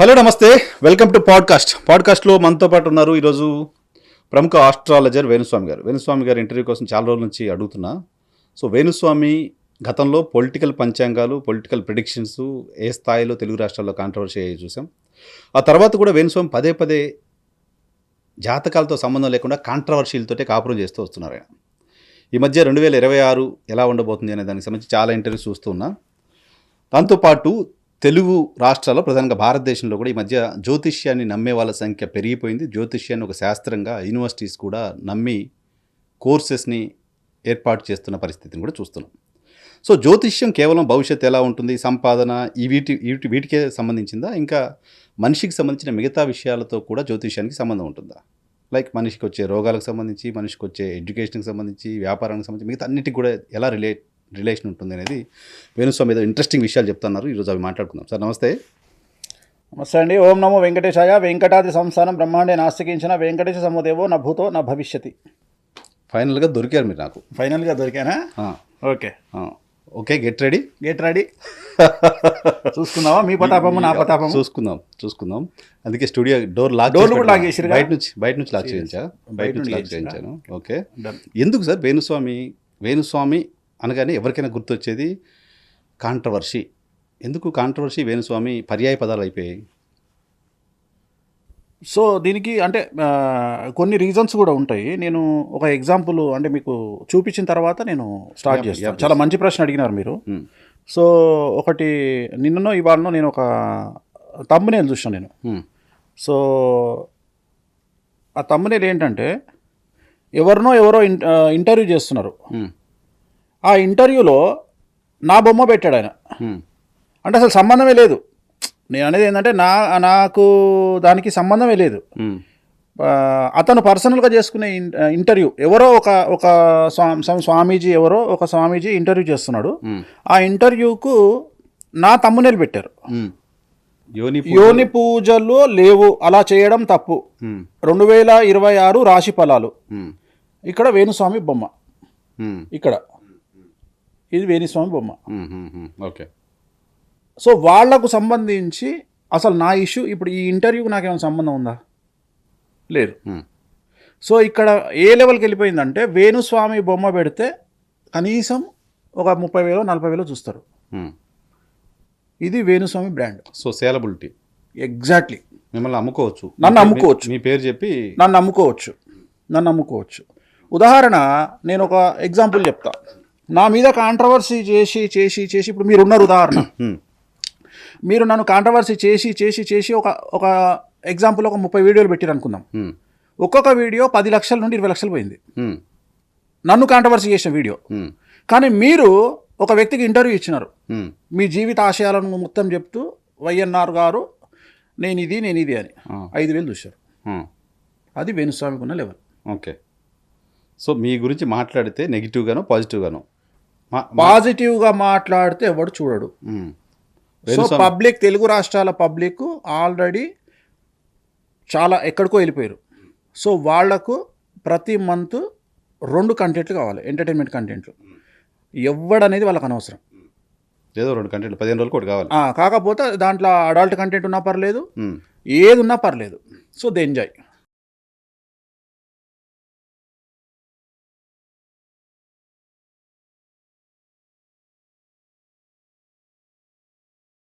Hello నమస్తే, welcome to పాడ్కాస్ట్లో మనతో పాటు ఉన్నారు ఈరోజు ప్రముఖ ఆస్ట్రాలజర్ వేణుస్వామి గారు ఇంటర్వ్యూ కోసం చాలా రోజుల నుంచి అడుగుతున్నా. సో వేణుస్వామి గతంలో పొలిటికల్ పంచాంగాలు, పొలిటికల్ ప్రిడిక్షన్స్ ఏ స్థాయిలో తెలుగు రాష్ట్రాల్లో కాంట్రవర్సీ అయ్యి చూసాం. ఆ తర్వాత కూడా వేణుస్వామి పదే పదే జాతకాలతో సంబంధం లేకుండా కాంట్రవర్సీలతోటే కాపురం చేస్తూ వస్తున్నారు ఆయన. ఈ మధ్య 2026 ఎలా ఉండబోతుంది అనే దానికి సంబంధించి చాలా ఇంటర్వ్యూస్ చూస్తూ ఉన్నా. దాంతోపాటు తెలుగు రాష్ట్రాల్లో, ప్రధానంగా భారతదేశంలో కూడా ఈ మధ్య జ్యోతిష్యాన్ని నమ్మే వాళ్ళ సంఖ్య పెరిగిపోయింది. జ్యోతిష్యాన్ని ఒక శాస్త్రంగా యూనివర్సిటీస్ కూడా నమ్మి కోర్సెస్ని ఏర్పాటు చేస్తున్న పరిస్థితిని కూడా చూస్తున్నాం. సో జ్యోతిష్యం కేవలం భవిష్యత్తు ఎలా ఉంటుంది, సంపాదన, వీటికే సంబంధించిందా, ఇంకా మనిషికి సంబంధించిన మిగతా విషయాలతో కూడా జ్యోతిష్యానికి సంబంధం ఉంటుందా? లైక్ మనిషికి వచ్చే రోగాలకు సంబంధించి, మనిషికి వచ్చే ఎడ్యుకేషన్కి సంబంధించి, వ్యాపారానికి సంబంధించి, మిగతా అన్నిటికి కూడా ఎలా రిలేషన్ ఉంటుంది అనేది వేణుస్వామి ఏదో ఇంట్రెస్టింగ్ విషయాలు చెప్తున్నారు. ఈరోజు అవి మాట్లాడుకుందాం. సార్ నమస్తే. నమస్తే అండి. ఓం నమో వెంకటేశాయ. వెంకటాది సంస్థానం బ్రహ్మాండే నాస్తికించిన వెంకటేశ సముదేవో నా భూతో నా భవిష్యతి. ఫైనల్గా దొరికారు మీరు నాకు. ఫైనల్గా దొరికానా? Okay, get ready. చూసుకుందామా? మీ పతాపము నా పతాపము చూసుకుందాం. అందుకే స్టూడియో డోర్ కూడా లాక్ చేసి బయట నుంచి లాక్ చేయించాను. ఓకే, ఎందుకు సార్ వేణుస్వామి అనగానే ఎవరికైనా గుర్తొచ్చేది కాంట్రవర్సీ. ఎందుకు కాంట్రవర్సీ, వేణుస్వామి పర్యాయ పదాలు అయిపోయాయి? సో దీనికి అంటే కొన్ని రీజన్స్ కూడా ఉంటాయి. నేను ఒక ఎగ్జాంపుల్ అంటే మీకు చూపించిన తర్వాత నేను స్టార్ట్ చేస్తాను. చాలా మంచి ప్రశ్న అడిగినారు మీరు. సో ఒకటి నిన్ననో ఇవాళనో నేను ఒక థంబ్నెయిల్ చూసాను నేను. సో ఆ థంబ్నెయిల్ ఏంటంటే ఎవరో ఇంటర్వ్యూ చేస్తున్నారు. ఆ ఇంటర్వ్యూలో నా బొమ్మ పెట్టాడు ఆయన. అంటే అసలు సంబంధమే లేదు. నేను అనేది ఏంటంటే నాకు దానికి సంబంధమే లేదు. అతను పర్సనల్గా చేసుకునే ఇంటర్వ్యూ ఎవరో ఒక స్వామీజీ ఇంటర్వ్యూ చేస్తున్నాడు. ఆ ఇంటర్వ్యూకు నా థంబ్నెయిల్ పెట్టారు. యోని పూజలు లేవు, అలా చేయడం తప్పు, 2026 రాశి ఫలాలు. ఇక్కడ వేణుస్వామి బొమ్మ, ఇక్కడ ఇది వేణుస్వామి బొమ్మ. ఓకే. సో వాళ్లకు సంబంధించి అసలు నా ఇష్యూ ఇప్పుడు ఈ ఇంటర్వ్యూకి నాకేమైనా సంబంధం ఉందా? లేదు. సో ఇక్కడ ఏ లెవెల్కి వెళ్ళిపోయిందంటే వేణుస్వామి బొమ్మ పెడితే కనీసం ఒక 30,000 40,000 చూస్తారు. ఇది Venu Swamy brand. So saleability. Exactly. మిమ్మల్ని అమ్ముకోవచ్చు, నన్ను అమ్ముకోవచ్చు, మీ పేరు చెప్పి నన్ను అమ్ముకోవచ్చు. ఉదాహరణ నేను ఒక ఎగ్జాంపుల్ చెప్తా. నా మీద కాంట్రవర్సీ చేసి ఇప్పుడు మీరున్నారు. ఉదాహరణ మీరు నన్ను కాంట్రవర్సీ చేసి ఒక ఎగ్జాంపుల్ ఒక 30 వీడియోలు పెట్టారు అనుకుందాం. ఒక్కొక్క వీడియో 10 లక్షల నుండి 20 లక్షలు పోయింది, నన్ను కాంట్రవర్సీ చేసిన వీడియో. కానీ మీరు ఒక వ్యక్తికి ఇంటర్వ్యూ ఇచ్చినారు, మీ జీవిత ఆశయాలను మొత్తం చెప్తూ వైఎన్ఆర్ గారు నేను ఇది అని 5,000 చూశారు. అది వేణుస్వామికి ఉన్న లెవెల్. ఓకే. సో మీ గురించి మాట్లాడితే నెగిటివ్గానో పాజిటివ్గానో? పాజిటివ్గా మాట్లాడితే ఎవడు చూడడు. సో పబ్లిక్, తెలుగు రాష్ట్రాల పబ్లిక్ ఆల్రెడీ చాలా ఎక్కడికో వెళ్ళిపోయారు. సో వాళ్లకు ప్రతి మంత్ 2 కంటెంట్లు కావాలి, ఎంటర్టైన్మెంట్ కంటెంట్లు. ఎవడనేది వాళ్ళకి అనవసరం. ఏదో 2 కంటెంట్లు 15 రోజులకు ఒకటి కావాలి. కాకపోతే దాంట్లో అడల్ట్ కంటెంట్ ఉన్నా పర్లేదు, ఏది ఉన్నా పర్లేదు. So they enjoy.